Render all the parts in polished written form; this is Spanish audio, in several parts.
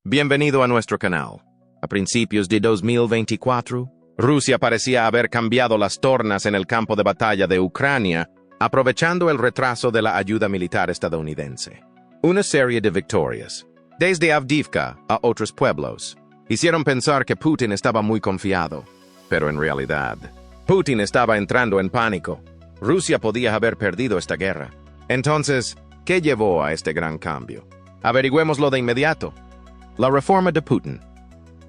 Bienvenido a nuestro canal. A principios de 2024, Rusia parecía haber cambiado las tornas en el campo de batalla de Ucrania, aprovechando el retraso de la ayuda militar estadounidense. Una serie de victorias, desde Avdiivka a otros pueblos, hicieron pensar que Putin estaba muy confiado, pero en realidad, Putin estaba entrando en pánico. Rusia podía haber perdido esta guerra. Entonces, ¿qué llevó a este gran cambio? Averigüémoslo de inmediato. La reforma de Putin.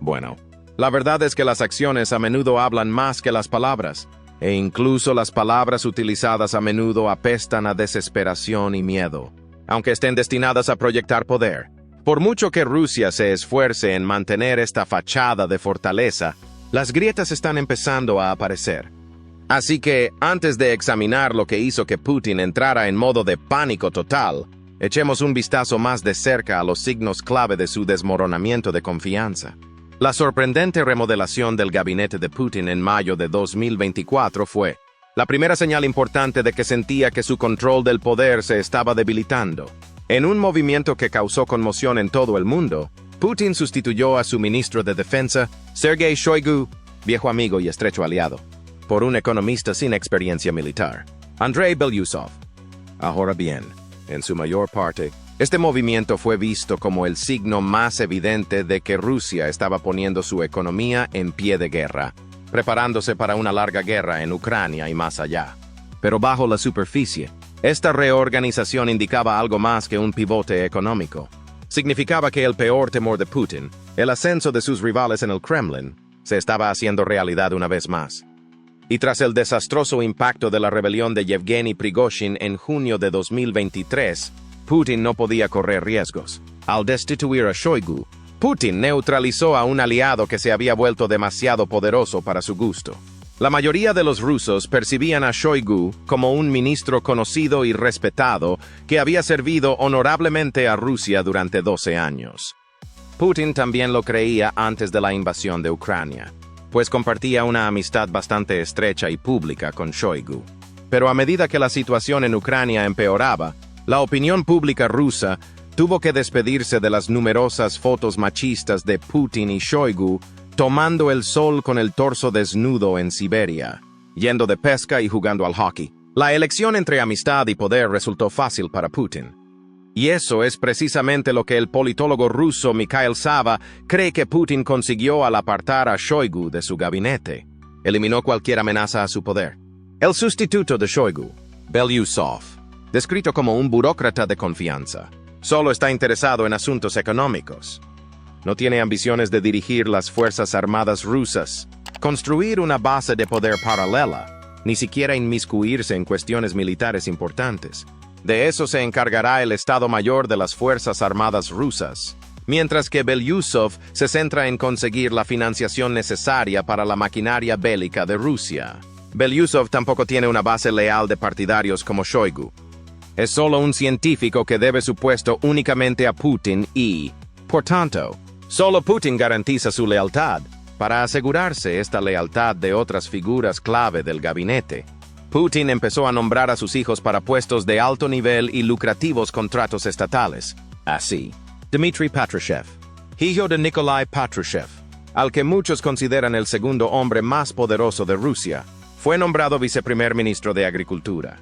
Bueno, la verdad es que las acciones a menudo hablan más que las palabras, e incluso las palabras utilizadas a menudo apestan a desesperación y miedo, aunque estén destinadas a proyectar poder. Por mucho que Rusia se esfuerce en mantener esta fachada de fortaleza, las grietas están empezando a aparecer. Así que, antes de examinar lo que hizo que Putin entrara en modo de pánico total, echemos un vistazo más de cerca a los signos clave de su desmoronamiento de confianza. La sorprendente remodelación del gabinete de Putin en mayo de 2024 fue la primera señal importante de que sentía que su control del poder se estaba debilitando. En un movimiento que causó conmoción en todo el mundo, Putin sustituyó a su ministro de Defensa, Sergei Shoigu, viejo amigo y estrecho aliado, por un economista sin experiencia militar, Andrei Belyusov. Ahora bien, en su mayor parte, este movimiento fue visto como el signo más evidente de que Rusia estaba poniendo su economía en pie de guerra, preparándose para una larga guerra en Ucrania y más allá. Pero bajo la superficie, esta reorganización indicaba algo más que un pivote económico. Significaba que el peor temor de Putin, el ascenso de sus rivales en el Kremlin, se estaba haciendo realidad una vez más. Y tras el desastroso impacto de la rebelión de Yevgeny Prigozhin en junio de 2023, Putin no podía correr riesgos. Al destituir a Shoigu, Putin neutralizó a un aliado que se había vuelto demasiado poderoso para su gusto. La mayoría de los rusos percibían a Shoigu como un ministro conocido y respetado que había servido honorablemente a Rusia durante 12 años. Putin también lo creía antes de la invasión de Ucrania, pues compartía una amistad bastante estrecha y pública con Shoigu. Pero a medida que la situación en Ucrania empeoraba, la opinión pública rusa tuvo que despedirse de las numerosas fotos machistas de Putin y Shoigu tomando el sol con el torso desnudo en Siberia, yendo de pesca y jugando al hockey. La elección entre amistad y poder resultó fácil para Putin. Y eso es precisamente lo que el politólogo ruso Mikhail Sava cree que Putin consiguió al apartar a Shoigu de su gabinete. Eliminó cualquier amenaza a su poder. El sustituto de Shoigu, Belyusov, descrito como un burócrata de confianza, solo está interesado en asuntos económicos. No tiene ambiciones de dirigir las fuerzas armadas rusas, construir una base de poder paralela, ni siquiera inmiscuirse en cuestiones militares importantes. De eso se encargará el Estado Mayor de las Fuerzas Armadas rusas, mientras que Belyusov se centra en conseguir la financiación necesaria para la maquinaria bélica de Rusia. Belyusov tampoco tiene una base leal de partidarios como Shoigu. Es solo un científico que debe su puesto únicamente a Putin y, por tanto, solo Putin garantiza su lealtad. Para asegurarse esta lealtad de otras figuras clave del gabinete, Putin empezó a nombrar a sus hijos para puestos de alto nivel y lucrativos contratos estatales. Así, Dmitry Patrushev, hijo de Nikolai Patrushev, al que muchos consideran el segundo hombre más poderoso de Rusia, fue nombrado viceprimer ministro de Agricultura.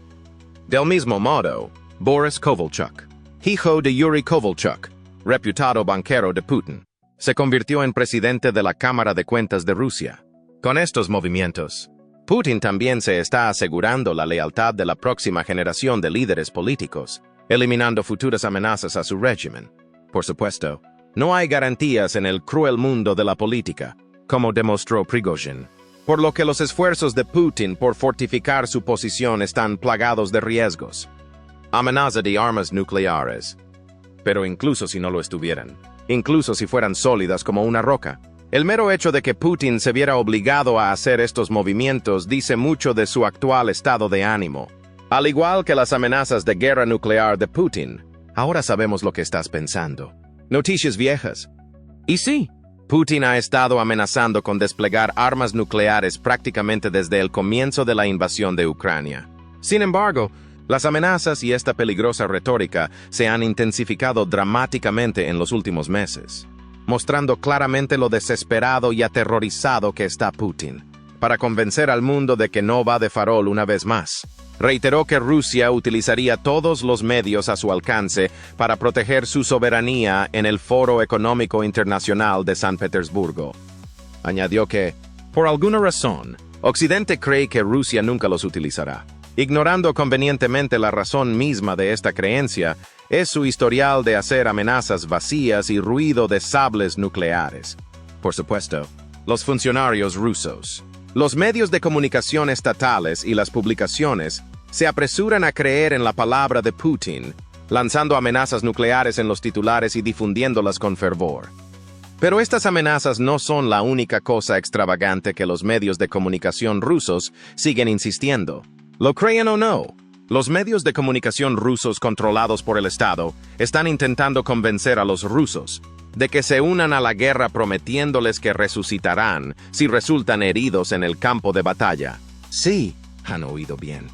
Del mismo modo, Boris Kovalchuk, hijo de Yuri Kovalchuk, reputado banquero de Putin, se convirtió en presidente de la Cámara de Cuentas de Rusia. Con estos movimientos, Putin también se está asegurando la lealtad de la próxima generación de líderes políticos, eliminando futuras amenazas a su régimen. Por supuesto, no hay garantías en el cruel mundo de la política, como demostró Prigozhin, por lo que los esfuerzos de Putin por fortificar su posición están plagados de riesgos. Amenaza de armas nucleares. Pero incluso si no lo estuvieran, incluso si fueran sólidas como una roca, el mero hecho de que Putin se viera obligado a hacer estos movimientos dice mucho de su actual estado de ánimo. Al igual que las amenazas de guerra nuclear de Putin, ahora sabemos lo que estás pensando. Noticias viejas. Y sí, Putin ha estado amenazando con desplegar armas nucleares prácticamente desde el comienzo de la invasión de Ucrania. Sin embargo, las amenazas y esta peligrosa retórica se han intensificado dramáticamente en los últimos meses. mostrando claramente lo desesperado y aterrorizado que está Putin, para convencer al mundo de que no va de farol una vez más. Reiteró que Rusia utilizaría todos los medios a su alcance para proteger su soberanía en el Foro Económico Internacional de San Petersburgo. Añadió que, por alguna razón, Occidente cree que Rusia nunca los utilizará. Ignorando convenientemente la razón misma de esta creencia, es su historial de hacer amenazas vacías y ruido de sables nucleares. Por supuesto, los funcionarios rusos, los medios de comunicación estatales y las publicaciones se apresuran a creer en la palabra de Putin, lanzando amenazas nucleares en los titulares y difundiéndolas con fervor. Pero estas amenazas no son la única cosa extravagante que los medios de comunicación rusos siguen insistiendo. Lo crean o no, los medios de comunicación rusos controlados por el Estado están intentando convencer a los rusos de que se unan a la guerra prometiéndoles que resucitarán si resultan heridos en el campo de batalla. Sí, han oído bien.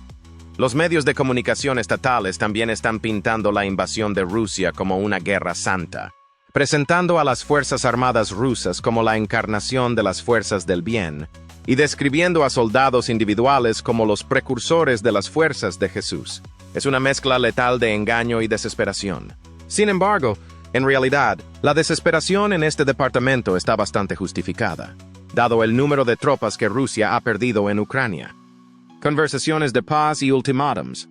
Los medios de comunicación estatales también están pintando la invasión de Rusia como una guerra santa, presentando a las Fuerzas Armadas rusas como la encarnación de las fuerzas del bien, y describiendo a soldados individuales como los precursores de las fuerzas de Jesús. Es una mezcla letal de engaño y desesperación. Sin embargo, en realidad, la desesperación en este departamento está bastante justificada, dado el número de tropas que Rusia ha perdido en Ucrania. Conversaciones de paz y ultimátums.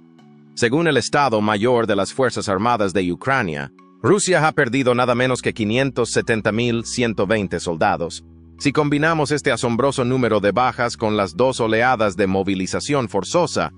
Según el Estado Mayor de las Fuerzas Armadas de Ucrania, Rusia ha perdido nada menos que 570.120 soldados. Si combinamos este asombroso número de bajas con las 2 oleadas de movilización forzosa,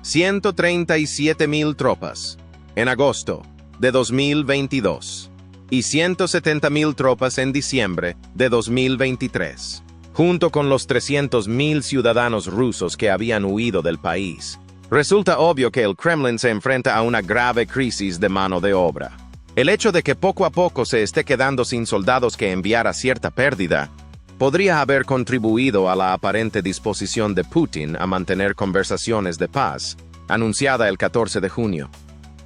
137.000 tropas en agosto de 2022 y 170.000 tropas en diciembre de 2023, junto con los 300.000 ciudadanos rusos que habían huido del país. Resulta obvio que el Kremlin se enfrenta a una grave crisis de mano de obra. El hecho de que poco a poco se esté quedando sin soldados que enviara cierta pérdida podría haber contribuido a la aparente disposición de Putin a mantener conversaciones de paz, anunciada el 14 de junio.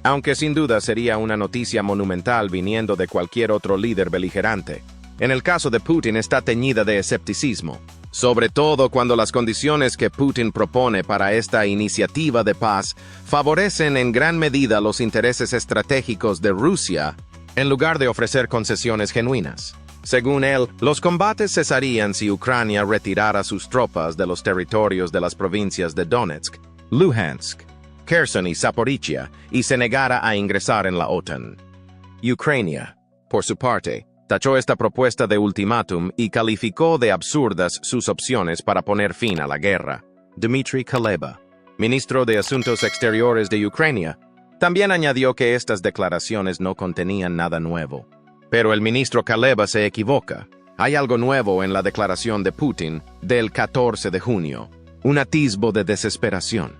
Aunque sin duda sería una noticia monumental viniendo de cualquier otro líder beligerante, en el caso de Putin está teñida de escepticismo, sobre todo cuando las condiciones que Putin propone para esta iniciativa de paz favorecen en gran medida los intereses estratégicos de Rusia, en lugar de ofrecer concesiones genuinas. Según él, los combates cesarían si Ucrania retirara sus tropas de los territorios de las provincias de Donetsk, Luhansk, Kherson y Zaporizhia y se negara a ingresar en la OTAN. Ucrania, por su parte, tachó esta propuesta de ultimátum y calificó de absurdas sus opciones para poner fin a la guerra. Dmitry Kuleba, ministro de Asuntos Exteriores de Ucrania, también añadió que estas declaraciones no contenían nada nuevo. Pero el ministro Kuleba se equivoca. Hay algo nuevo en la declaración de Putin del 14 de junio, un atisbo de desesperación.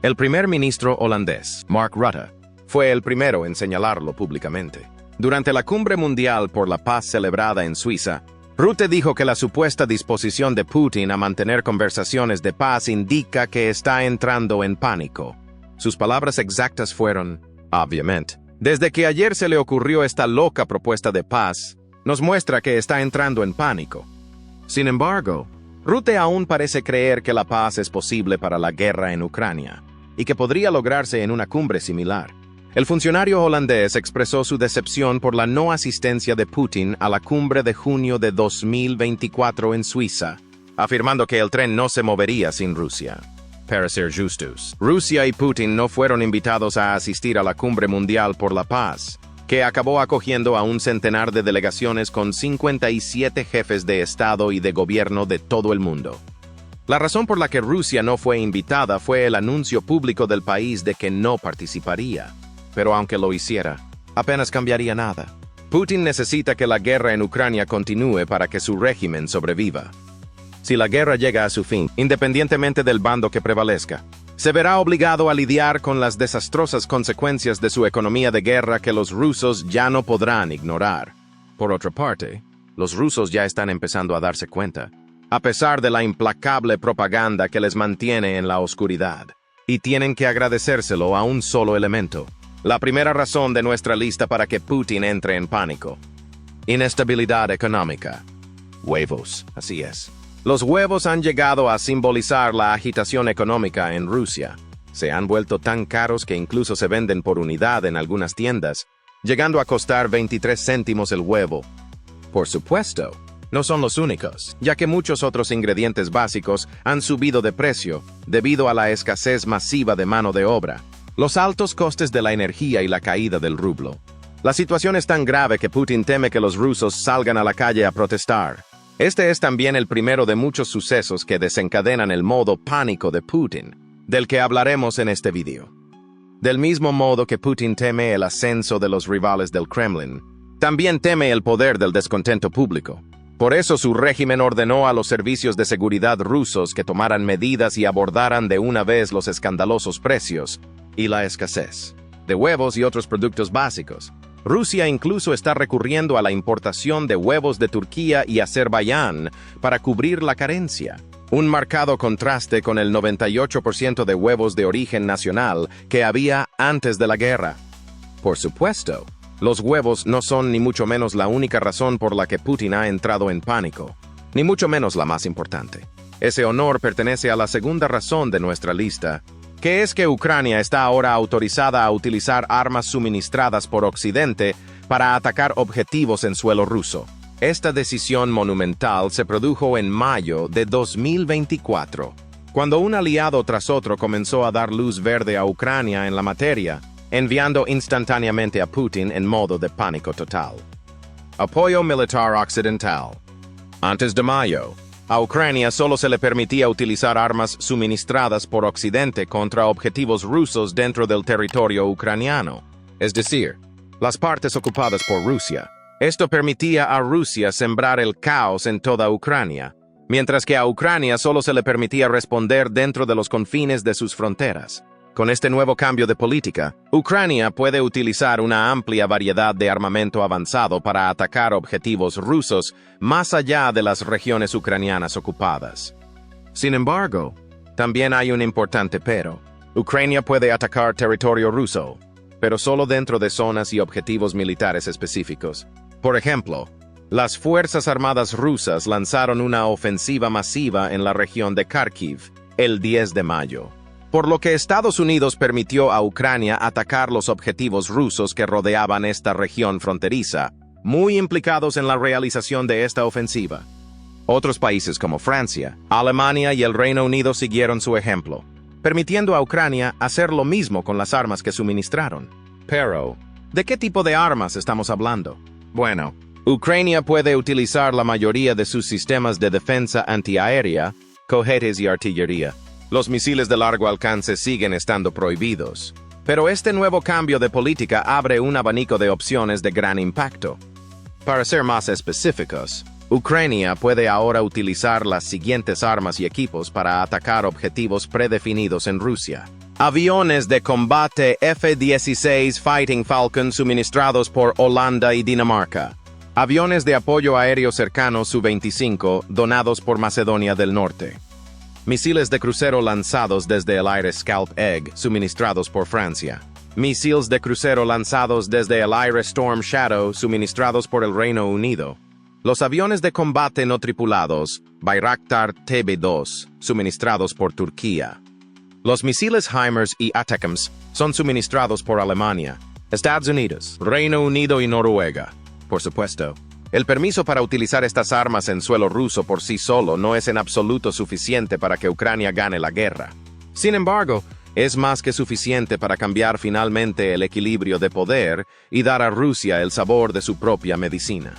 El primer ministro holandés, Mark Rutte, fue el primero en señalarlo públicamente. Durante la Cumbre Mundial por la Paz celebrada en Suiza, Rutte dijo que la supuesta disposición de Putin a mantener conversaciones de paz indica que está entrando en pánico. Sus palabras exactas fueron, obviamente, desde que ayer se le ocurrió esta loca propuesta de paz, nos muestra que está entrando en pánico. Sin embargo, Rutte aún parece creer que la paz es posible para la guerra en Ucrania, y que podría lograrse en una cumbre similar. El funcionario holandés expresó su decepción por la no asistencia de Putin a la cumbre de junio de 2024 en Suiza, afirmando que el tren no se movería sin Rusia. Para ser justos, Rusia y Putin no fueron invitados a asistir a la Cumbre Mundial por la Paz, que acabó acogiendo a un centenar de delegaciones con 57 jefes de Estado y de gobierno de todo el mundo. La razón por la que Rusia no fue invitada fue el anuncio público del país de que no participaría. Pero aunque lo hiciera, apenas cambiaría nada. Putin necesita que la guerra en Ucrania continúe para que su régimen sobreviva. Si la guerra llega a su fin, independientemente del bando que prevalezca, se verá obligado a lidiar con las desastrosas consecuencias de su economía de guerra que los rusos ya no podrán ignorar. Por otra parte, los rusos ya están empezando a darse cuenta, a pesar de la implacable propaganda que les mantiene en la oscuridad, y tienen que agradecérselo a un solo elemento: La primera razón de nuestra lista para que Putin entre en pánico. Inestabilidad económica. Huevos, así es. Los huevos han llegado a simbolizar la agitación económica en Rusia. Se han vuelto tan caros que incluso se venden por unidad en algunas tiendas, llegando a costar 23 céntimos el huevo. Por supuesto, no son los únicos, ya que muchos otros ingredientes básicos han subido de precio debido a la escasez masiva de mano de obra, los altos costes de la energía y la caída del rublo. La situación es tan grave que Putin teme que los rusos salgan a la calle a protestar. Este es también el primero de muchos sucesos que desencadenan el modo pánico de Putin, del que hablaremos en este video. Del mismo modo que Putin teme el ascenso de los rivales del Kremlin, también teme el poder del descontento público. Por eso su régimen ordenó a los servicios de seguridad rusos que tomaran medidas y abordaran de una vez los escandalosos precios y la escasez de huevos y otros productos básicos. Rusia incluso está recurriendo a la importación de huevos de Turquía y Azerbaiyán para cubrir la carencia. Un marcado contraste con el 98% de huevos de origen nacional que había antes de la guerra. Por supuesto, los huevos no son ni mucho menos la única razón por la que Putin ha entrado en pánico, ni mucho menos la más importante. Ese honor pertenece a la segunda razón de nuestra lista, que es que Ucrania está ahora autorizada a utilizar armas suministradas por Occidente para atacar objetivos en suelo ruso. Esta decisión monumental se produjo en mayo de 2024, cuando un aliado tras otro comenzó a dar luz verde a Ucrania en la materia, enviando instantáneamente a Putin en modo de pánico total. Apoyo militar occidental. Antes de mayo, a Ucrania solo se le permitía utilizar armas suministradas por Occidente contra objetivos rusos dentro del territorio ucraniano, es decir, las partes ocupadas por Rusia. Esto permitía a Rusia sembrar el caos en toda Ucrania, mientras que a Ucrania solo se le permitía responder dentro de los confines de sus fronteras. Con este nuevo cambio de política, Ucrania puede utilizar una amplia variedad de armamento avanzado para atacar objetivos rusos más allá de las regiones ucranianas ocupadas. Sin embargo, también hay un importante pero. Ucrania puede atacar territorio ruso, pero solo dentro de zonas y objetivos militares específicos. Por ejemplo, las Fuerzas Armadas rusas lanzaron una ofensiva masiva en la región de Kharkiv el 10 de mayo. Por lo que Estados Unidos permitió a Ucrania atacar los objetivos rusos que rodeaban esta región fronteriza, muy implicados en la realización de esta ofensiva. Otros países como Francia, Alemania y el Reino Unido siguieron su ejemplo, permitiendo a Ucrania hacer lo mismo con las armas que suministraron. Pero, ¿de qué tipo de armas estamos hablando? Bueno, Ucrania puede utilizar la mayoría de sus sistemas de defensa antiaérea, cohetes y artillería. Los misiles de largo alcance siguen estando prohibidos, pero este nuevo cambio de política abre un abanico de opciones de gran impacto. Para ser más específicos, Ucrania puede ahora utilizar las siguientes armas y equipos para atacar objetivos predefinidos en Rusia. Aviones de combate F-16 Fighting Falcon suministrados por Holanda y Dinamarca. Aviones de apoyo aéreo cercano Su-25 donados por Macedonia del Norte. Misiles de crucero lanzados desde el aire Scalp Egg, suministrados por Francia. Misiles de crucero lanzados desde el aire Storm Shadow, suministrados por el Reino Unido. Los aviones de combate no tripulados, Bayraktar TB2, suministrados por Turquía. Los misiles HIMARS y ATACMS son suministrados por Alemania, Estados Unidos, Reino Unido y Noruega. Por supuesto, el permiso para utilizar estas armas en suelo ruso por sí solo no es en absoluto suficiente para que Ucrania gane la guerra. Sin embargo, es más que suficiente para cambiar finalmente el equilibrio de poder y dar a Rusia el sabor de su propia medicina.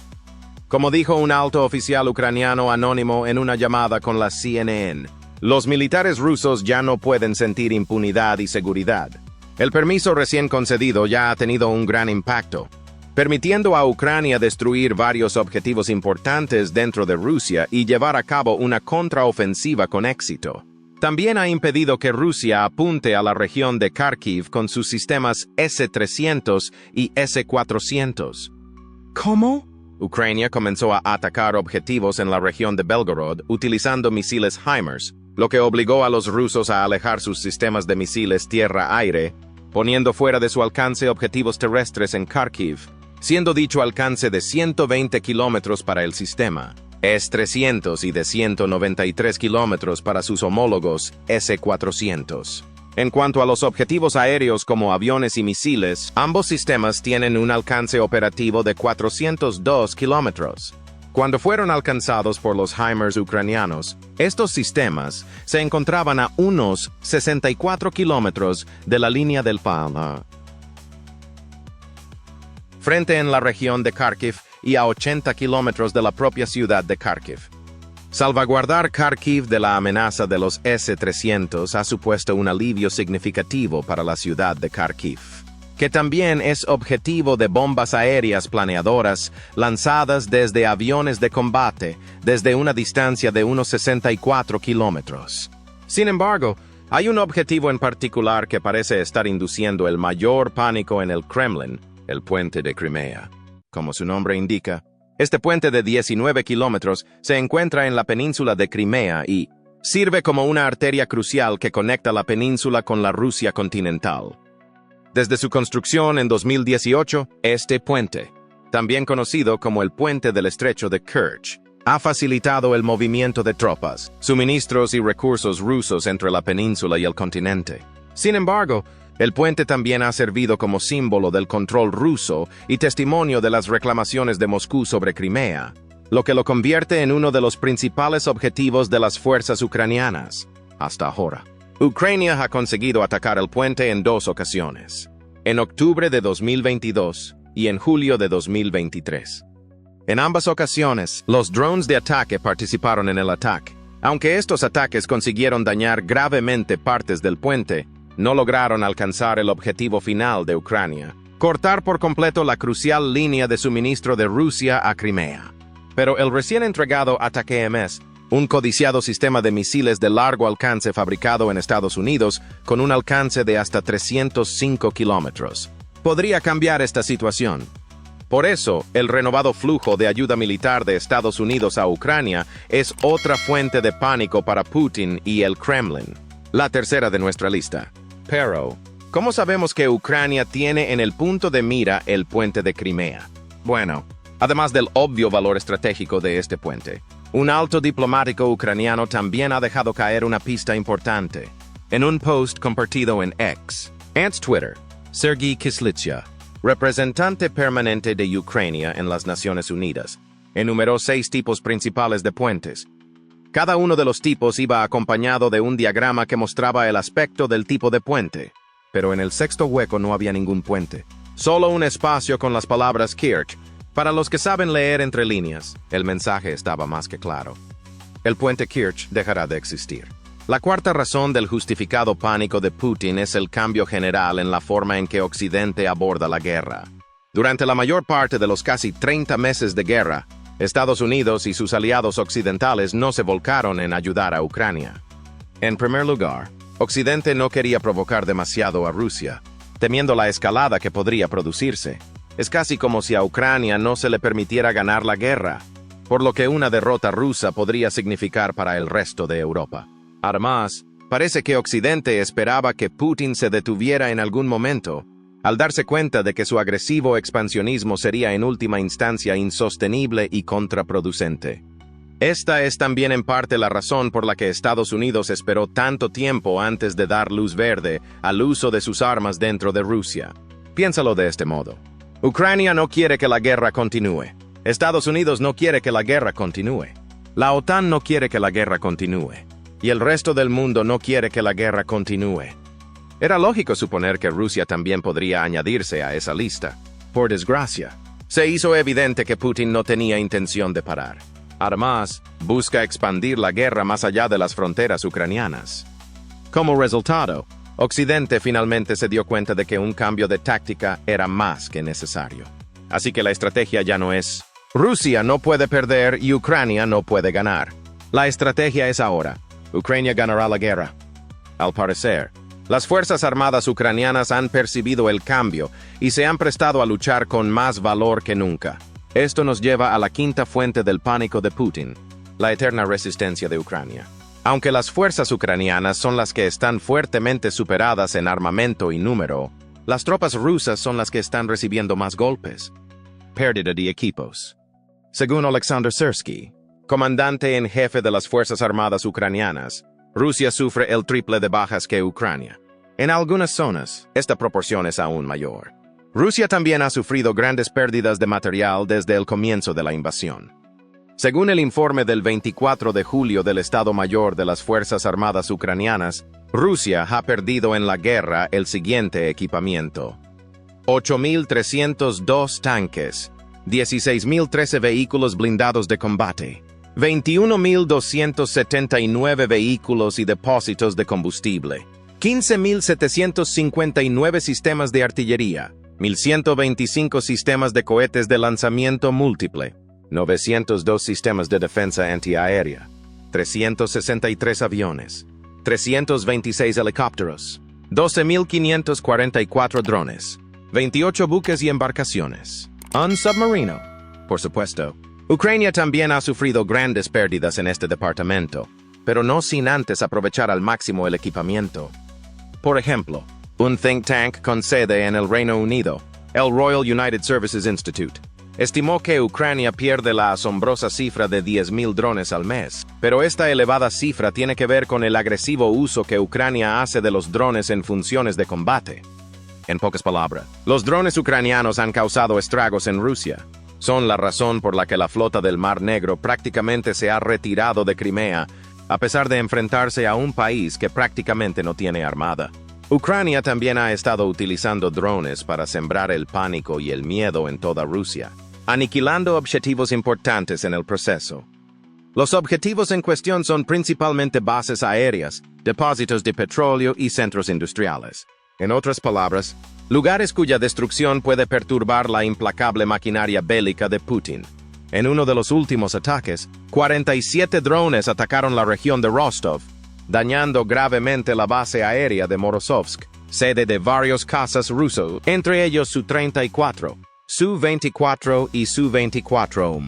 Como dijo un alto oficial ucraniano anónimo en una llamada con la CNN, los militares rusos ya no pueden sentir impunidad y seguridad. El permiso recién concedido ya ha tenido un gran impacto, permitiendo a Ucrania destruir varios objetivos importantes dentro de Rusia y llevar a cabo una contraofensiva con éxito. También ha impedido que Rusia apunte a la región de Kharkiv con sus sistemas S-300 y S-400. ¿Cómo? Ucrania comenzó a atacar objetivos en la región de Belgorod utilizando misiles HIMARS, lo que obligó a los rusos a alejar sus sistemas de misiles tierra-aire poniendo fuera de su alcance objetivos terrestres en Kharkiv, siendo dicho alcance de 120 kilómetros para el sistema S-300 y de 193 kilómetros para sus homólogos S-400. En cuanto a los objetivos aéreos como aviones y misiles, ambos sistemas tienen un alcance operativo de 402 kilómetros. Cuando fueron alcanzados por los HIMARS ucranianos, estos sistemas se encontraban a unos 64 kilómetros de la línea del PAN, frente en la región de Kharkiv y a 80 kilómetros de la propia ciudad de Kharkiv. Salvaguardar Kharkiv de la amenaza de los S-300 ha supuesto un alivio significativo para la ciudad de Kharkiv, que también es objetivo de bombas aéreas planeadoras lanzadas desde aviones de combate desde una distancia de unos 64 kilómetros. Sin embargo, hay un objetivo en particular que parece estar induciendo el mayor pánico en el Kremlin: el puente de Crimea. Como su nombre indica, este puente de 19 kilómetros se encuentra en la península de Crimea y sirve como una arteria crucial que conecta la península con la Rusia continental. Desde su construcción en 2018, este puente, también conocido como el Puente del Estrecho de Kerch, ha facilitado el movimiento de tropas, suministros y recursos rusos entre la península y el continente. Sin embargo, el puente también ha servido como símbolo del control ruso y testimonio de las reclamaciones de Moscú sobre Crimea, lo que lo convierte en uno de los principales objetivos de las fuerzas ucranianas, hasta ahora. Ucrania ha conseguido atacar el puente en 2 ocasiones, en octubre de 2022 y en julio de 2023. En ambas ocasiones, los drones de ataque participaron en el ataque. Aunque estos ataques consiguieron dañar gravemente partes del puente, no lograron alcanzar el objetivo final de Ucrania: cortar por completo la crucial línea de suministro de Rusia a Crimea. Pero el recién entregado ATACMS, un codiciado sistema de misiles de largo alcance fabricado en Estados Unidos con un alcance de hasta 305 kilómetros, podría cambiar esta situación. Por eso, el renovado flujo de ayuda militar de Estados Unidos a Ucrania es otra fuente de pánico para Putin y el Kremlin. La tercera de nuestra lista. Pero, ¿cómo sabemos que Ucrania tiene en el punto de mira el puente de Crimea? Bueno, además del obvio valor estratégico de este puente, un alto diplomático ucraniano también ha dejado caer una pista importante. En un post compartido en X, ante Twitter, Sergei Kislitsa, representante permanente de Ucrania en las Naciones Unidas, enumeró 6 tipos principales de puentes. Cada uno de los tipos iba acompañado de un diagrama que mostraba el aspecto del tipo de puente, pero en el 6º hueco no había ningún puente, solo un espacio con las palabras Kerch. Para los que saben leer entre líneas, el mensaje estaba más que claro. El puente Kerch dejará de existir. La cuarta razón del justificado pánico de Putin es el cambio general en la forma en que Occidente aborda la guerra. Durante la mayor parte de los casi 30 meses de guerra, Estados Unidos y sus aliados occidentales no se volcaron en ayudar a Ucrania. En primer lugar, Occidente no quería provocar demasiado a Rusia, temiendo la escalada que podría producirse. Es casi como si a Ucrania no se le permitiera ganar la guerra, por lo que una derrota rusa podría significar para el resto de Europa. Además, parece que Occidente esperaba que Putin se detuviera en algún momento, al darse cuenta de que su agresivo expansionismo sería en última instancia insostenible y contraproducente. Esta es también en parte la razón por la que Estados Unidos esperó tanto tiempo antes de dar luz verde al uso de sus armas dentro de Rusia. Piénsalo de este modo. Ucrania no quiere que la guerra continúe. Estados Unidos no quiere que la guerra continúe. La OTAN no quiere que la guerra continúe. Y el resto del mundo no quiere que la guerra continúe. Era lógico suponer que Rusia también podría añadirse a esa lista. Por desgracia, se hizo evidente que Putin no tenía intención de parar. Además, busca expandir la guerra más allá de las fronteras ucranianas. Como resultado, Occidente finalmente se dio cuenta de que un cambio de táctica era más que necesario. Así que la estrategia ya no es: Rusia no puede perder y Ucrania no puede ganar. La estrategia es ahora: Ucrania ganará la guerra. Al parecer, las Fuerzas Armadas ucranianas han percibido el cambio y se han prestado a luchar con más valor que nunca. Esto nos lleva a la quinta fuente del pánico de Putin: la eterna resistencia de Ucrania. Aunque las fuerzas ucranianas son las que están fuertemente superadas en armamento y número, Las tropas rusas son las que están recibiendo más golpes. Pérdida de equipos. Según Alexander Syrsky, comandante en jefe de las Fuerzas Armadas ucranianas, Rusia sufre el triple de bajas que Ucrania. En algunas zonas, esta proporción es aún mayor. Rusia también ha sufrido grandes pérdidas de material desde el comienzo de la invasión. Según el informe del 24 de julio del Estado Mayor de las Fuerzas Armadas ucranianas, Rusia ha perdido en la guerra el siguiente equipamiento: 8.302 tanques, 16.013 vehículos blindados de combate, 21.279 vehículos y depósitos de combustible, 15.759 sistemas de artillería, 1.125 sistemas de cohetes de lanzamiento múltiple, 902 sistemas de defensa antiaérea, 363 aviones, 326 helicópteros, 12.544 drones, 28 buques y embarcaciones, un submarino. Por supuesto, Ucrania también ha sufrido grandes pérdidas en este departamento, pero no sin antes aprovechar al máximo el equipamiento. Por ejemplo, un think tank con sede en el Reino Unido, el Royal United Services Institute, estimó que Ucrania pierde la asombrosa cifra de 10.000 drones al mes, pero esta elevada cifra tiene que ver con el agresivo uso que Ucrania hace de los drones en funciones de combate. En pocas palabras, los drones ucranianos han causado estragos en Rusia. Son la razón por la que la flota del Mar Negro prácticamente se ha retirado de Crimea, a pesar de enfrentarse a un país que prácticamente no tiene armada. Ucrania también ha estado utilizando drones para sembrar el pánico y el miedo en toda Rusia, aniquilando objetivos importantes en el proceso. Los objetivos en cuestión son principalmente bases aéreas, depósitos de petróleo y centros industriales. En otras palabras, lugares cuya destrucción puede perturbar la implacable maquinaria bélica de Putin. En uno de los últimos ataques, 47 drones atacaron la región de Rostov, dañando gravemente la base aérea de Morozovsk, sede de varios cazas rusos, entre ellos Su-34, Su-24 y Su-24.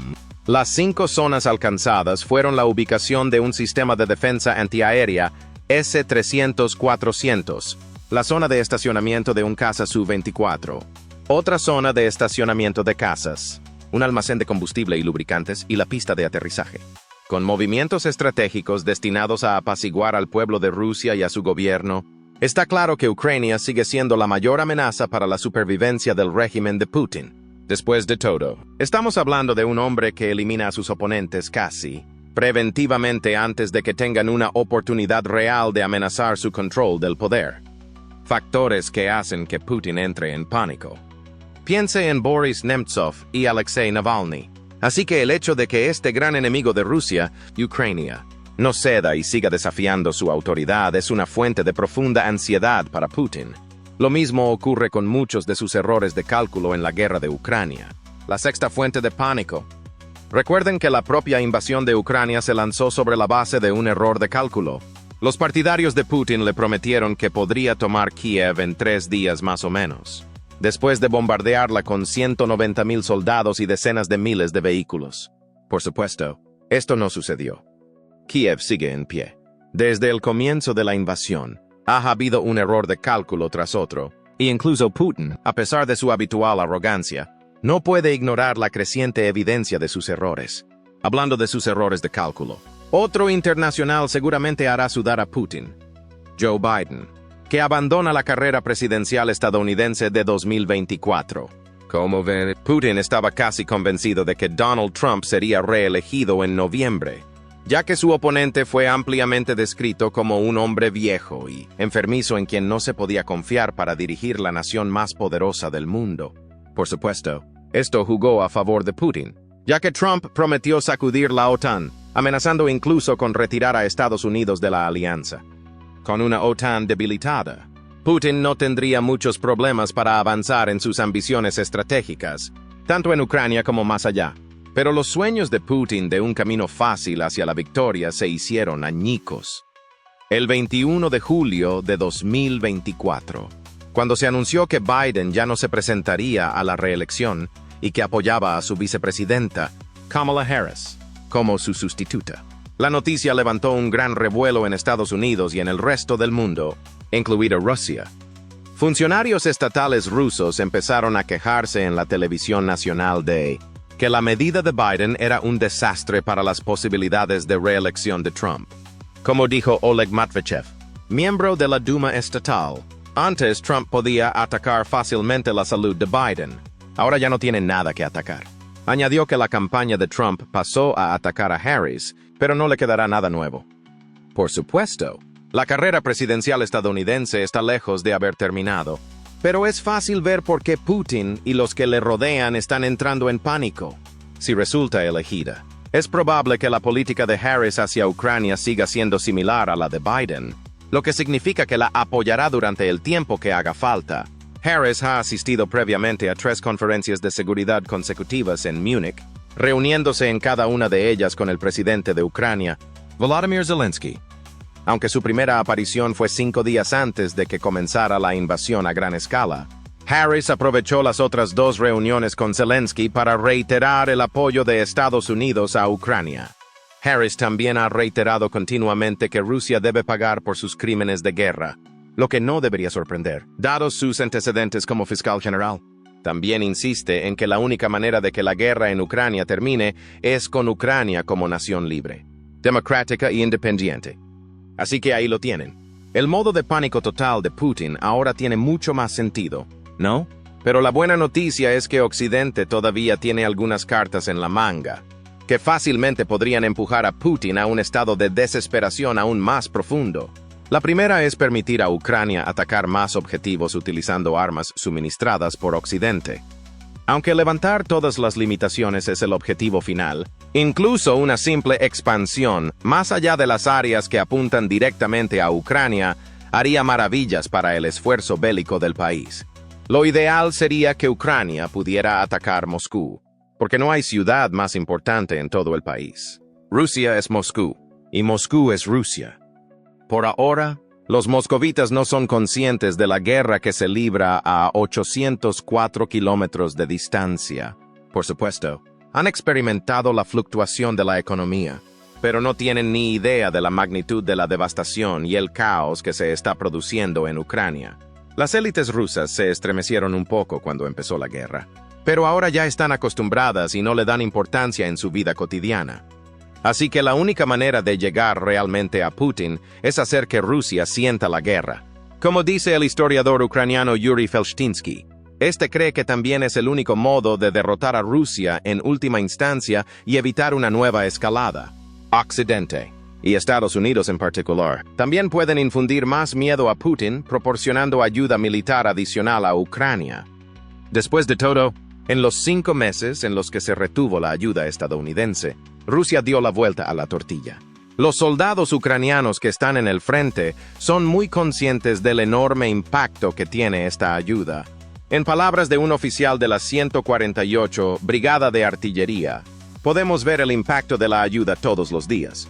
Las 5 zonas alcanzadas fueron la ubicación de un sistema de defensa antiaérea S-300-400, la zona de estacionamiento de un caza Su-24, otra zona de estacionamiento de cazas, un almacén de combustible y lubricantes y la pista de aterrizaje. Con movimientos estratégicos destinados a apaciguar al pueblo de Rusia y a su gobierno, está claro que Ucrania sigue siendo la mayor amenaza para la supervivencia del régimen de Putin. Después de todo, estamos hablando de un hombre que elimina a sus oponentes casi preventivamente antes de que tengan una oportunidad real de amenazar su control del poder. Factores que hacen que Putin entre en pánico. Piense en Boris Nemtsov y Alexei Navalny. Así que el hecho de que este gran enemigo de Rusia, Ucrania, no ceda y siga desafiando su autoridad es una fuente de profunda ansiedad para Putin. Lo mismo ocurre con muchos de sus errores de cálculo en la guerra de Ucrania. La sexta fuente de pánico. Recuerden que la propia invasión de Ucrania se lanzó sobre la base de un error de cálculo. Los partidarios de Putin le prometieron que podría tomar Kiev en 3 días más o menos, después de bombardearla con 190.000 soldados y decenas de miles de vehículos. Por supuesto, esto no sucedió. Kiev sigue en pie. Desde el comienzo de la invasión, ha habido un error de cálculo tras otro, y incluso Putin, a pesar de su habitual arrogancia, no puede ignorar la creciente evidencia de sus errores. Hablando de sus errores de cálculo, otro internacional seguramente hará sudar a Putin: Joe Biden, que abandona la carrera presidencial estadounidense de 2024. Como ven, Putin estaba casi convencido de que Donald Trump sería reelegido en noviembre, ya que su oponente fue ampliamente descrito como un hombre viejo y enfermizo en quien no se podía confiar para dirigir la nación más poderosa del mundo. Por supuesto, esto jugó a favor de Putin, ya que Trump prometió sacudir la OTAN, amenazando incluso con retirar a Estados Unidos de la alianza. Con una OTAN debilitada, Putin no tendría muchos problemas para avanzar en sus ambiciones estratégicas, tanto en Ucrania como más allá. Pero los sueños de Putin de un camino fácil hacia la victoria se hicieron añicos. El 21 de julio de 2024, cuando se anunció que Biden ya no se presentaría a la reelección y que apoyaba a su vicepresidenta, Kamala Harris, como su sustituta. La noticia levantó un gran revuelo en Estados Unidos y en el resto del mundo, incluida Rusia. Funcionarios estatales rusos empezaron a quejarse en la televisión nacional de que la medida de Biden era un desastre para las posibilidades de reelección de Trump. Como dijo Oleg Matveyev, miembro de la Duma estatal, antes Trump podía atacar fácilmente la salud de Biden. Ahora ya no tiene nada que atacar. Añadió que la campaña de Trump pasó a atacar a Harris, pero no le quedará nada nuevo. Por supuesto, la carrera presidencial estadounidense está lejos de haber terminado, pero es fácil ver por qué Putin y los que le rodean están entrando en pánico. Si resulta elegida, es probable que la política de Harris hacia Ucrania siga siendo similar a la de Biden, lo que significa que la apoyará durante el tiempo que haga falta. Harris ha asistido previamente a 3 conferencias de seguridad consecutivas en Múnich, reuniéndose en cada una de ellas con el presidente de Ucrania, Volodymyr Zelensky. Aunque su primera aparición fue 5 días antes de que comenzara la invasión a gran escala, Harris aprovechó las otras 2 reuniones con Zelensky para reiterar el apoyo de Estados Unidos a Ucrania. Harris también ha reiterado continuamente que Rusia debe pagar por sus crímenes de guerra, lo que no debería sorprender, dados sus antecedentes como fiscal general. También insiste en que la única manera de que la guerra en Ucrania termine es con Ucrania como nación libre, democrática e independiente. Así que ahí lo tienen. El modo de pánico total de Putin ahora tiene mucho más sentido, ¿no? Pero la buena noticia es que Occidente todavía tiene algunas cartas en la manga, que fácilmente podrían empujar a Putin a un estado de desesperación aún más profundo. La primera es permitir a Ucrania atacar más objetivos utilizando armas suministradas por Occidente. Aunque levantar todas las limitaciones es el objetivo final, incluso una simple expansión, más allá de las áreas que apuntan directamente a Ucrania, haría maravillas para el esfuerzo bélico del país. Lo ideal sería que Ucrania pudiera atacar Moscú, porque no hay ciudad más importante en todo el país. Rusia es Moscú, y Moscú es Rusia. Por ahora, los moscovitas no son conscientes de la guerra que se libra a 804 kilómetros de distancia. Por supuesto, han experimentado la fluctuación de la economía, pero no tienen ni idea de la magnitud de la devastación y el caos que se está produciendo en Ucrania. Las élites rusas se estremecieron un poco cuando empezó la guerra, pero ahora ya están acostumbradas y no le dan importancia en su vida cotidiana. Así que la única manera de llegar realmente a Putin es hacer que Rusia sienta la guerra. Como dice el historiador ucraniano Yuri Felshtinsky, este cree que también es el único modo de derrotar a Rusia en última instancia y evitar una nueva escalada. Occidente, y Estados Unidos en particular, también pueden infundir más miedo a Putin proporcionando ayuda militar adicional a Ucrania. Después de todo, en los 5 meses en los que se retuvo la ayuda estadounidense, Rusia dio la vuelta a la tortilla. Los soldados ucranianos que están en el frente son muy conscientes del enorme impacto que tiene esta ayuda. En palabras de un oficial de la 148 Brigada de Artillería, podemos ver el impacto de la ayuda todos los días.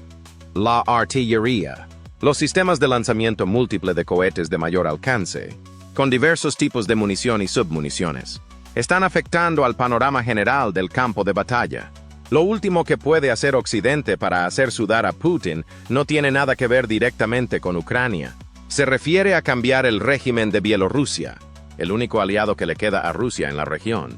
La artillería, los sistemas de lanzamiento múltiple de cohetes de mayor alcance, con diversos tipos de munición y submuniciones, están afectando al panorama general del campo de batalla. Lo último que puede hacer Occidente para hacer sudar a Putin no tiene nada que ver directamente con Ucrania. Se refiere a cambiar el régimen de Bielorrusia, el único aliado que le queda a Rusia en la región.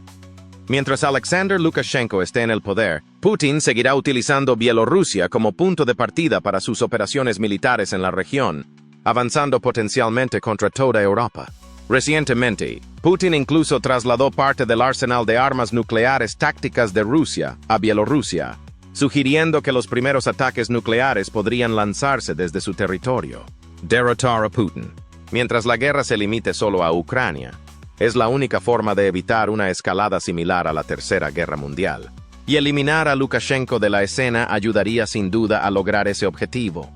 Mientras Alexander Lukashenko esté en el poder, Putin seguirá utilizando Bielorrusia como punto de partida para sus operaciones militares en la región, avanzando potencialmente contra toda Europa. Recientemente, Putin incluso trasladó parte del arsenal de armas nucleares tácticas de Rusia a Bielorrusia, sugiriendo que los primeros ataques nucleares podrían lanzarse desde su territorio. Derrotar a Putin, mientras la guerra se limite solo a Ucrania, es la única forma de evitar una escalada similar a la Tercera Guerra Mundial. Y eliminar a Lukashenko de la escena ayudaría sin duda a lograr ese objetivo.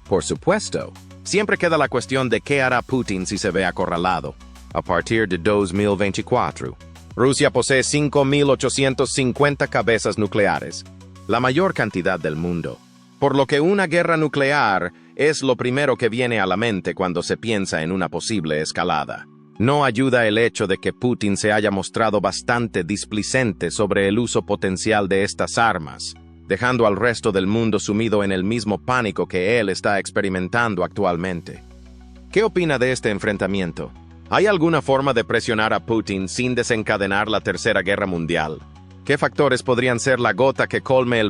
Por supuesto, siempre queda la cuestión de qué hará Putin si se ve acorralado. A partir de 2024, Rusia posee 5.850 cabezas nucleares, la mayor cantidad del mundo, por lo que una guerra nuclear es lo primero que viene a la mente cuando se piensa en una posible escalada. No ayuda el hecho de que Putin se haya mostrado bastante displicente sobre el uso potencial de estas armas, dejando al resto del mundo sumido en el mismo pánico que él está experimentando actualmente. ¿Qué opina de este enfrentamiento? ¿Hay alguna forma de presionar a Putin sin desencadenar la Tercera Guerra Mundial? ¿Qué factores podrían ser la gota que colme el